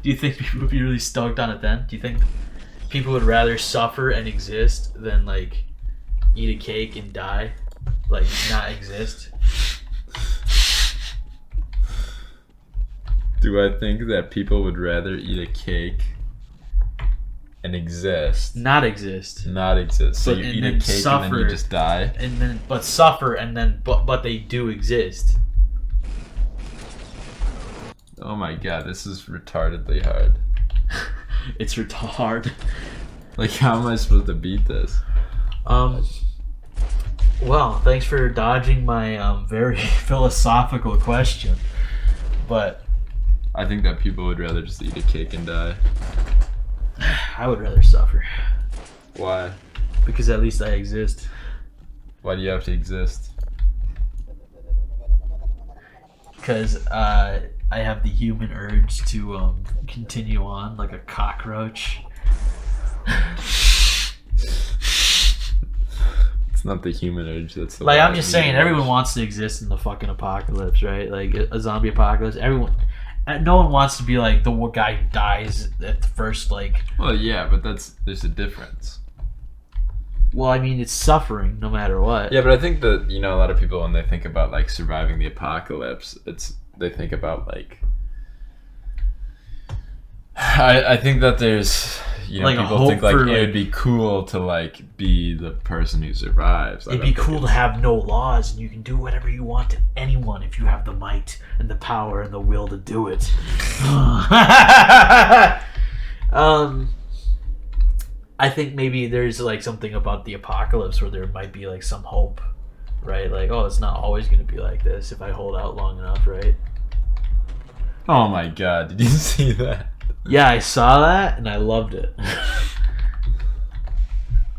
Do you think people would be really stoked on it then? Do you think people would rather suffer and exist than like eat a cake and die, like not exist? Do I think that people would rather eat a cake and exist? Not exist. Not exist. So But- you and eat a then cake and suffer. then you just die? And then, but suffer, and then, but they do exist. Oh my god, this is retardedly hard. It's retard. Like, how am I supposed to beat this? Well, thanks for dodging my very philosophical question. But I think that people would rather just eat a cake and die. I would rather suffer. Why? Because at least I exist. Why do you have to exist? Because I have the human urge to continue on like a cockroach. It's not the human urge, that's the Like, I'm wild just saying, human everyone urge. wants to exist in the fucking apocalypse, right? Like, a zombie apocalypse. No one wants to be like the guy who dies at the first, like... Well, yeah, but there's a difference. Well, I mean, it's suffering no matter what. Yeah, but I think that, a lot of people, when they think about, like, surviving the apocalypse, they think about, like... I think that there's, Like a people hope think, like, for, it like- would be cool to, like, be the person who survives. It'd be cool to have no laws, and you can do whatever you want to anyone if you have the might and the power and the will to do it. I think maybe there's like something about the apocalypse where there might be like some hope, right? Like, oh, it's not always going to be like this if I hold out long enough, right? Oh my god, did you see that? Yeah, I saw that and I loved it.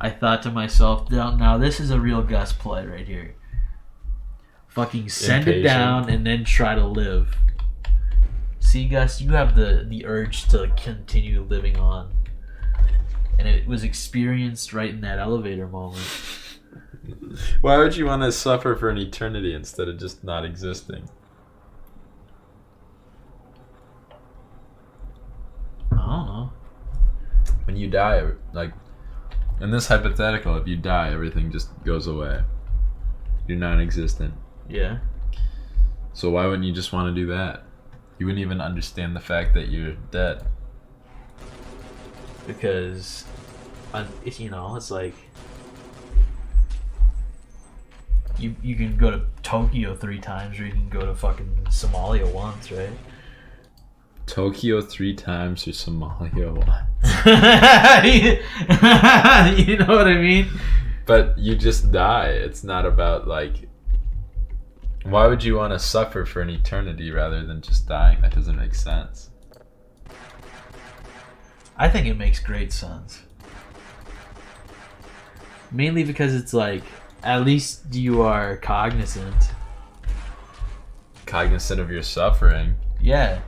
I thought to myself, now this is a real Gus play right here. Fucking send it Impatient. down and then try to live. See, Gus, you have the urge to continue living on. And it was experienced right in that elevator moment. Why would you want to suffer for an eternity instead of just not existing? I don't know. When you die, like, in this hypothetical, if you die, everything just goes away. You're non-existent. Yeah. So why wouldn't you just want to do that? You wouldn't even understand the fact that you're dead. Because, it's like... You can go to Tokyo 3 times, or you can go to fucking Somalia once, right? Tokyo 3 times or Somalia once. You know what I mean? But you just die. It's not about, like... Why would you want to suffer for an eternity rather than just dying? That doesn't make sense. I think it makes great sense. Mainly because it's like, at least you are cognizant. Cognizant of your suffering. Yeah.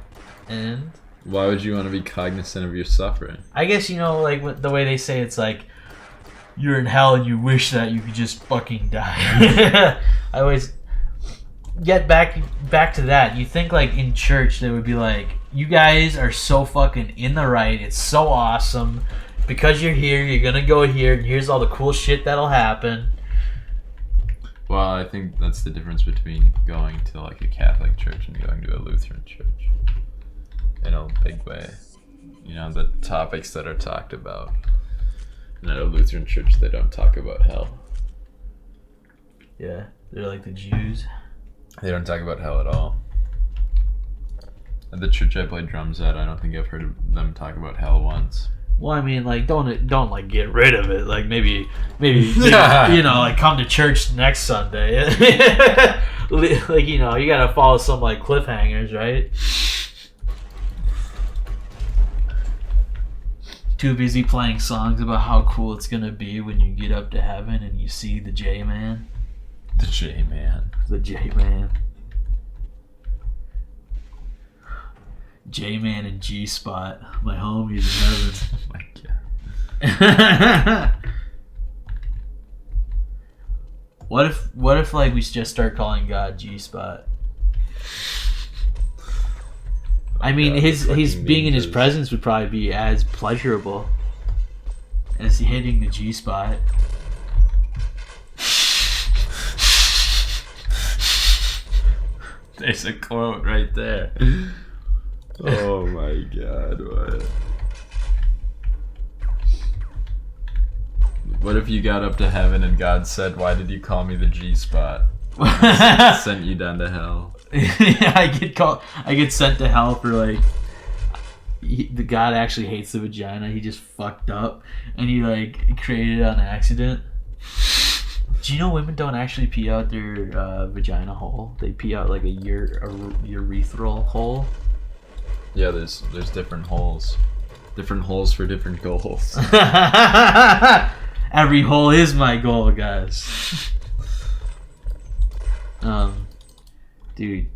And Why would you want to be cognizant of your suffering? I guess, like the way they say it's like, you're in hell and you wish that you could just fucking die. I always get back to that. You think like in church they would be like, you guys are so fucking in the right. It's so awesome. Because you're here, you're gonna go here, and here's all the cool shit that'll happen. Well, I think that's the difference between going to like a Catholic church and going to a Lutheran church. In a big way. The topics that are talked about. And at a Lutheran church, they don't talk about hell. Yeah, they're like the Jews. They don't talk about hell at all. At the church I play drums at, I don't think I've heard them talk about hell once. Well, I mean, like, don't like get rid of it. Like, maybe, like, come to church next Sunday. Like, you gotta follow some like cliffhangers, right? Too busy playing songs about how cool it's gonna be when you get up to heaven and you see the J-Man. The J-Man. The J-Man. J-Man and G-Spot, my homies in Oh my god. heaven. What if like we just start calling God G-Spot? I mean, God, his fucking being in his ninjas. presence would probably be as pleasurable as hitting the G spot. There's a quote right there. Oh my god, what? What if you got up to heaven and God said, "Why did you call me the G spot?" Sent you down to hell. Yeah, I get sent to hell for like the God actually hates the vagina. He just fucked up and he like created it on accident. Do you know women don't actually pee out their vagina hole? They pee out like a urethral hole. Yeah, there's different holes. Different holes for different goals. Every hole is my goal, guys. Dude.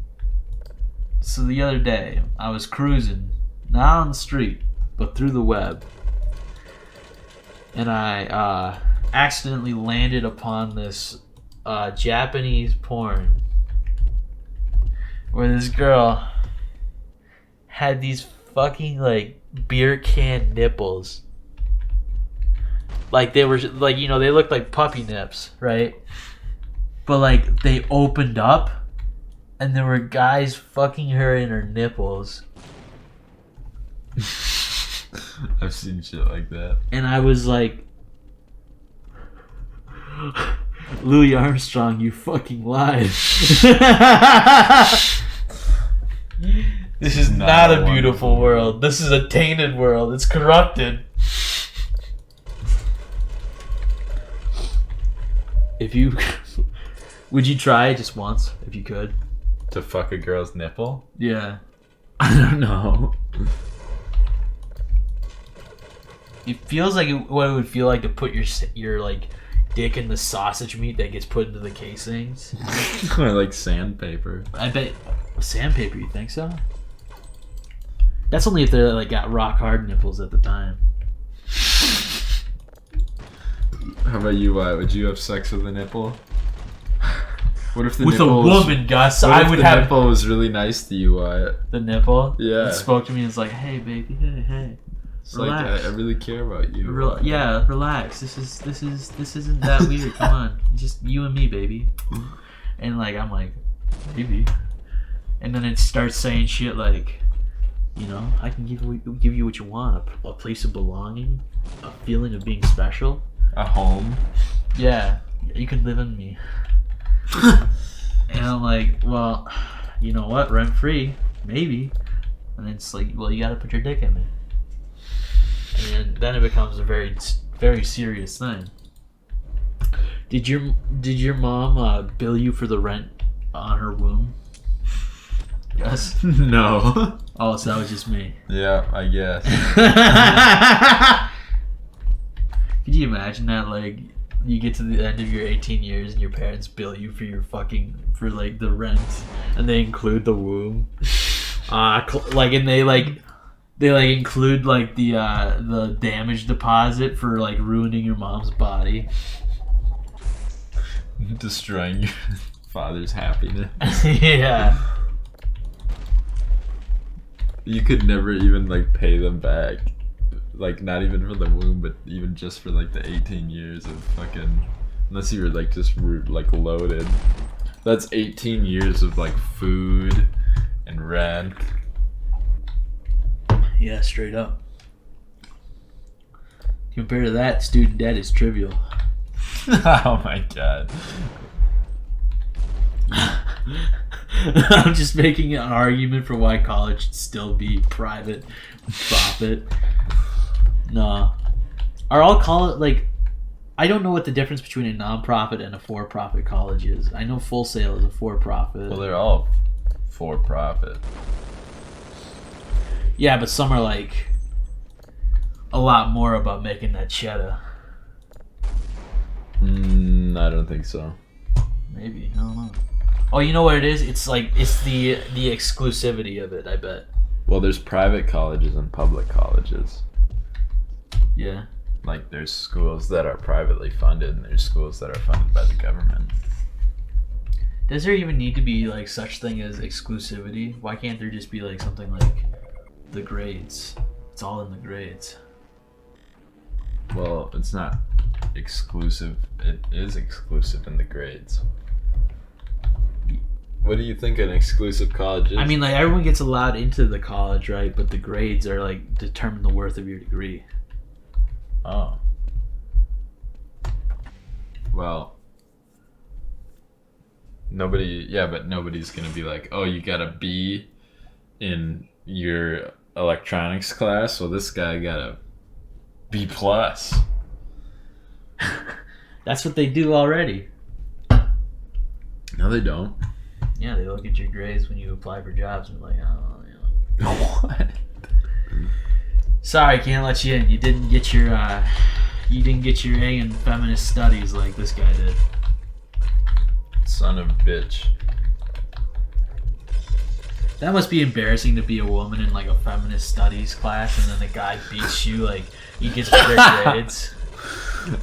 So the other day, I was cruising, not on the street, but through the web. And I accidentally landed upon this Japanese porn where this girl had these fucking like beer can nipples. Like they were like, you know, they looked like puppy nips, right? But like they opened up and there were guys fucking her in her nipples. I've seen shit like that. And I was like, Louis Armstrong, you fucking lied. This is not a beautiful world. This is a tainted world. It's corrupted. If you... Would you try it just once, if you could? To fuck a girl's nipple? Yeah. I don't know. It feels like what it would feel like to put your like dick in the sausage meat that gets put into the casings. I like sandpaper. I bet sandpaper. You think so? That's only if they're like got rock hard nipples at the time. How about you? Would you have sex with a nipple? What if the with nipple a woman, Gus? What I if would the have nipple was really nice to you, Wyatt? the nipple. Yeah. It spoke to me and was like, "Hey, baby, hey." It's like Relax. I really care about you. Yeah, relax. This isn't that weird. Come on, it's just you and me, baby. And like I'm like, maybe. And then it starts saying shit like, you know, I can give you what you want, a place of belonging, a feeling of being special, A home. Yeah, you could live in me. And I'm like, well, you know what? Rent free, maybe. And it's like, well, you gotta put your dick in me. And then it becomes a very, very serious thing. Did your mom bill you for the rent on her womb? Yes. No. Oh, so that was just me. Yeah, I guess. Could you imagine that? Like, you get to the end of your 18 years and your parents bill you for for like the rent, and they include the womb. And they include like the damage deposit for like ruining your mom's body. Destroying your father's happiness. Yeah. You could never even like pay them back. Like not even for the womb, but even just for like the 18 years of fucking, unless you were like just like loaded. That's 18 years of like food and rent. Yeah, straight up. Compared to that, student debt is trivial. Oh my god. I'm just making an argument for why college should still be private profit. No. Are all college, like, I don't know what the difference between a non-profit and a for-profit college is. I know Full Sail is a for-profit. Well, they're all for profit. Yeah, but some are like a lot more about making that cheddar. I don't think so. Maybe, I don't know. Oh, you know what it is? It's like it's the exclusivity of it, I bet. Well, there's private colleges and public colleges. Yeah. Like there's schools that are privately funded and there's schools that are funded by the government. Does there even need to be like such thing as exclusivity? Why can't there just be like something like the grades. It's all in the grades. Well, it's not exclusive. It is exclusive in the grades. What do you think an exclusive college is? I mean, like, everyone gets allowed into the college, right? But the grades are, like, determine the worth of your degree. Oh. Well, but nobody's gonna be like, oh, you got a B in your electronics class. Well, this guy got a B plus. That's what they do already. No, they don't. Yeah, they look at your grades when you apply for jobs and like, oh, you know. What? Sorry, can't let you in. You didn't get your A in feminist studies like this guy did. Son of a bitch. That must be embarrassing to be a woman in like a feminist studies class, and then the guy beats you. Like, he gets better grades.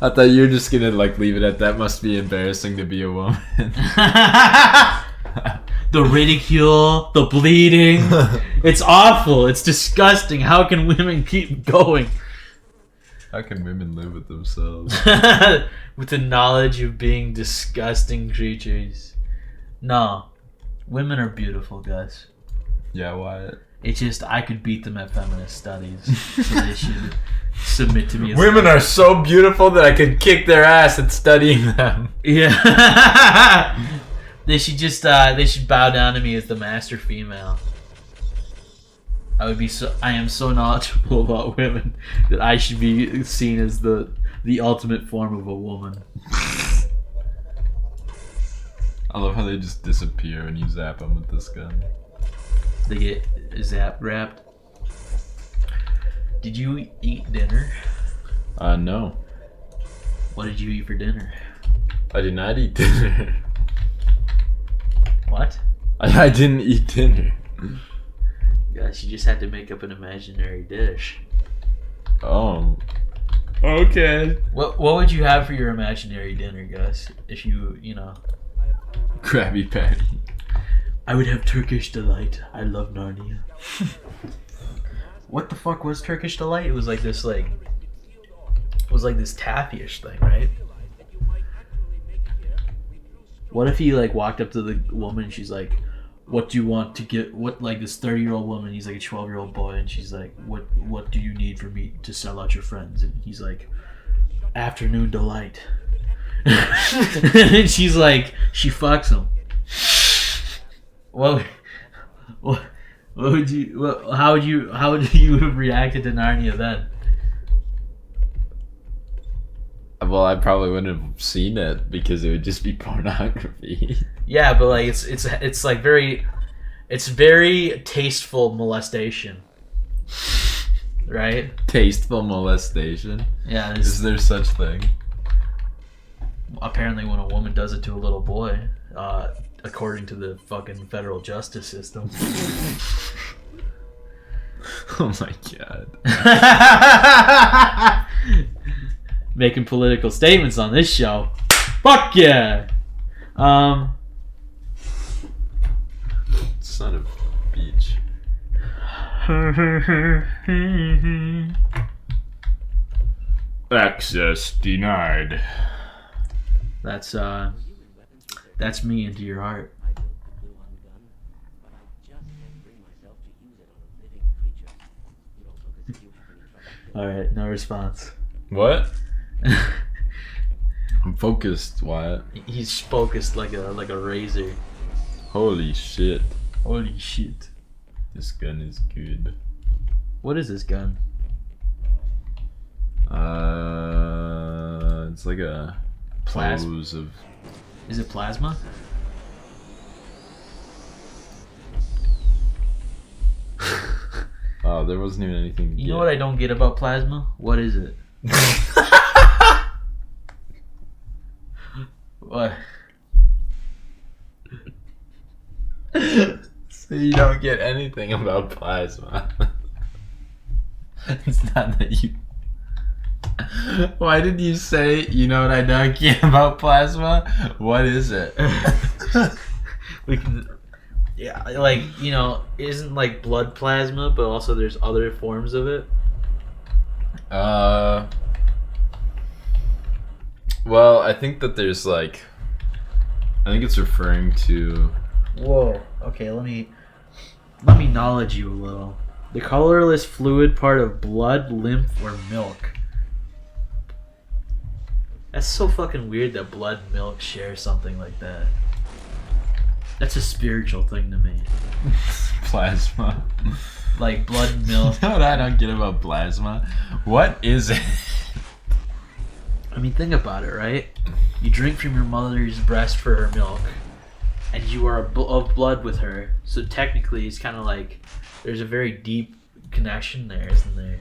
I thought you were just gonna like leave it at that. Must be embarrassing to be a woman. The ridicule, the bleeding. It's awful. It's disgusting. How can women keep going? How can women live with themselves? With the knowledge of being disgusting creatures. No. Women are beautiful, guys. Yeah, Wyatt. It's just, I could beat them at feminist studies. So they should submit to me. Women are so beautiful that I could kick their ass at studying them. Yeah. They should just they should bow down to me as the master female. I am so knowledgeable about women that I should be seen as the ultimate form of a woman. I love how they just disappear when you zap them with this gun. They get zap wrapped. Did you eat dinner? No. What did you eat for dinner? I did not eat dinner. What? I didn't eat dinner. Gosh, you just had to make up an imaginary dish. Okay. What would you have for your imaginary dinner, Gus? If you know. Krabby Patty. I would have Turkish Delight. I love Narnia. What the fuck was Turkish Delight? It was like this taffy-ish thing, right? What if he like walked up to the woman and she's like, what do you want to get, what, like this 30-year-old woman, he's like a 12-year-old boy, and she's like, what do you need for me to sell out your friends? And he's like, afternoon delight. And she's like, she fucks him. What would you, how would you have reacted to Narnia then? Well, I probably wouldn't have seen it because it would just be pornography. Yeah, but like it's like very tasteful molestation, right? Tasteful molestation. Yeah. Is there such thing? Apparently, when a woman does it to a little boy, according to the fucking federal justice system. Oh my god. Making political statements on this show. Fuck yeah. Son of beach. Access denied. That's me into your heart. All right, no response. What? I'm focused, Wyatt. He's focused like a razor. Holy shit. Holy shit. This gun is good. What is this gun? It's like a pose of... Is it plasma? Oh, there wasn't even anything to You know what I don't get about plasma? What is it? What? So you don't get anything about plasma. It's not that you... Why did you say, you know what I don't get about plasma? What is it? Yeah, like, you know, isn't like blood plasma, but also there's other forms of it. Well, I think that there's like, I think it's referring to. Whoa. Okay, let me knowledge you a little. The colorless fluid part of blood, lymph, or milk. That's so fucking weird that blood and milk share something like that. That's a spiritual thing to me. Plasma. Like blood and milk. You know what I don't get about plasma? What is it? I mean, think about it, right? You drink from your mother's breast for her milk, and you are of blood with her. So technically, it's kind of like there's a very deep connection there, isn't there?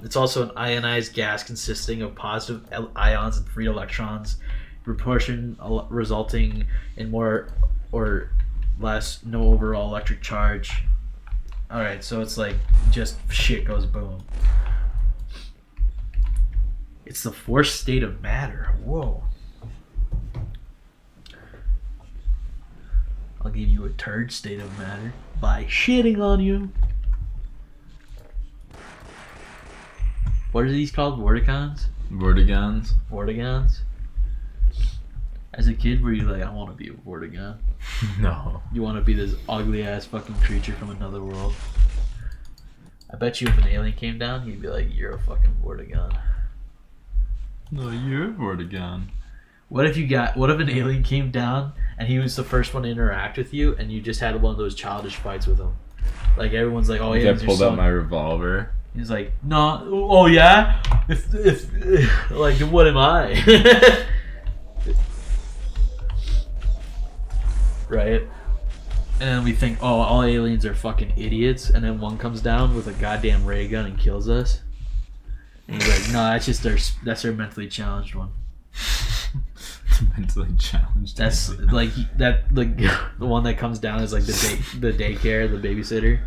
It's also an ionized gas consisting of positive ions and free electrons, proportion resulting in more or less no overall electric charge. Alright, so it's like just shit goes boom. It's the fourth state of matter. Whoa. I'll give you a third state of matter by shitting on you. What are these called? Vorticons? Vortigons? Vortigons? As a kid, were you like, I want to be a Vortigon? No. You want to be this ugly ass fucking creature from another world? I bet you if an alien came down, you'd be like, you're a fucking Vortigon. No, you're a Vortigon. What if an alien came down and he was the first one to interact with you and you just had one of those childish fights with him? Like everyone's like, oh yeah. I pulled out my revolver. He's like, no, oh yeah? If like, what am I? Right? And then we think, oh, all aliens are fucking idiots, and then one comes down with a goddamn ray gun and kills us. And he's like, no, that's just their mentally challenged one. Mentally challenged. That's like the one that comes down is like the daycare, the babysitter.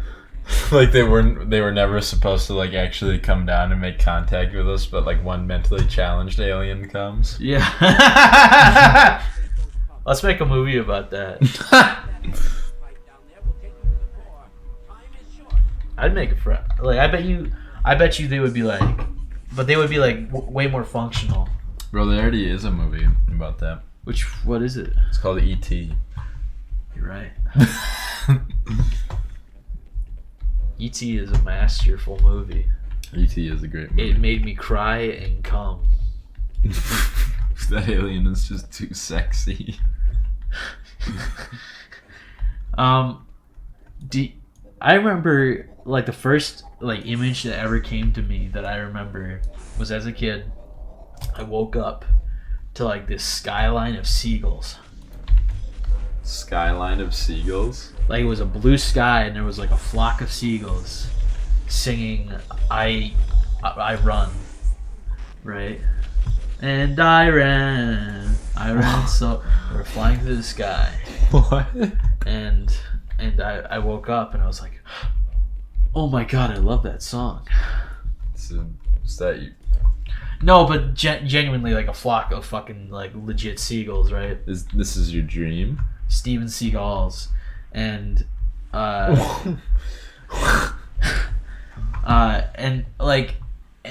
Like they were never supposed to like actually come down and make contact with us, but like one mentally challenged alien comes. Yeah. Let's make a movie about that. I'd make a friend. Like I bet you they would be like, but they would be like way more functional. Bro, there already is a movie about that. What is it? It's called E.T. You're right. E.T. is a masterful movie. E.T. is a great movie. It made me cry and come. That alien is just too sexy. I remember like the first like image that ever came to me that I remember was as a kid. I woke up to like this skyline of seagulls. Skyline of seagulls? Like it was a blue sky and there was like a flock of seagulls singing I run, right? And I ran so we're flying through the sky. What? And I woke up and I was like, oh my god, I love that song. So, is that you? No, but genuinely like a flock of fucking like legit seagulls, right? This is your dream? Steven Seagulls. And and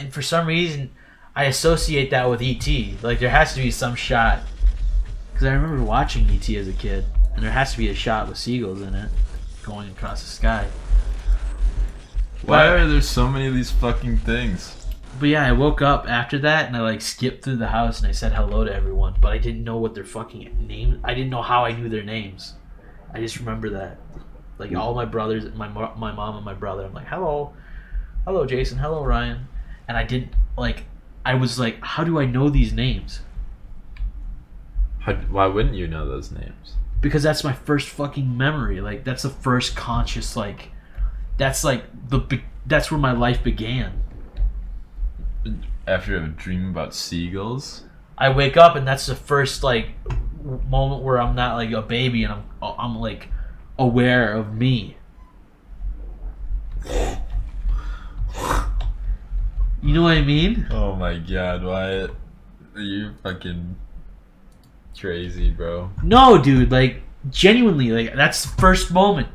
for some reason I associate that with E.T. Like there has to be some shot, because I remember watching E.T. as a kid, and there has to be a shot with seagulls in it going across the sky. Why are there so many of these fucking things? But yeah, I woke up after that and I like skipped through the house and I said hello to everyone, but I didn't know what their fucking names. I didn't know how I knew their names. I just remember that, like all my brothers, my mom and my brother. I'm like, hello Jason, hello Ryan, and I didn't like. I was like, how do I know these names? Why wouldn't you know those names? Because that's my first fucking memory. Like that's the first conscious like. That's like that's where my life began. After a dream about seagulls? I wake up and that's the first like moment where I'm not like a baby and I'm like aware of me. You know what I mean? Oh my god, Wyatt. You're fucking crazy, bro. No, dude, like genuinely, like, that's the first moment.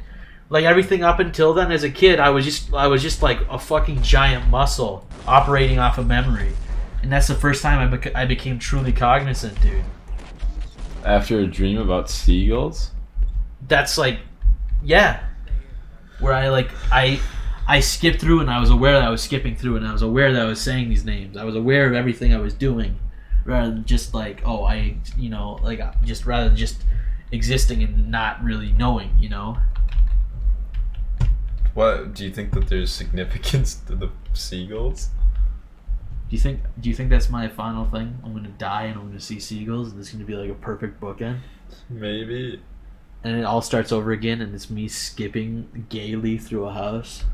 Like, everything up until then, as a kid, I was just like a fucking giant muscle operating off of memory, and that's the first time I became truly cognizant, dude. After a dream about seagulls? That's like, yeah, where I skipped through, and I was aware that I was skipping through, and I was aware that I was saying these names. I was aware of everything I was doing, rather than just like, rather than just existing and not really knowing, you know. What do you think that there's significance to the seagulls? Do you think that's my final thing? I'm gonna die and I'm gonna see seagulls, and this is gonna be like a perfect bookend. Maybe. And it all starts over again, and it's me skipping gaily through a house.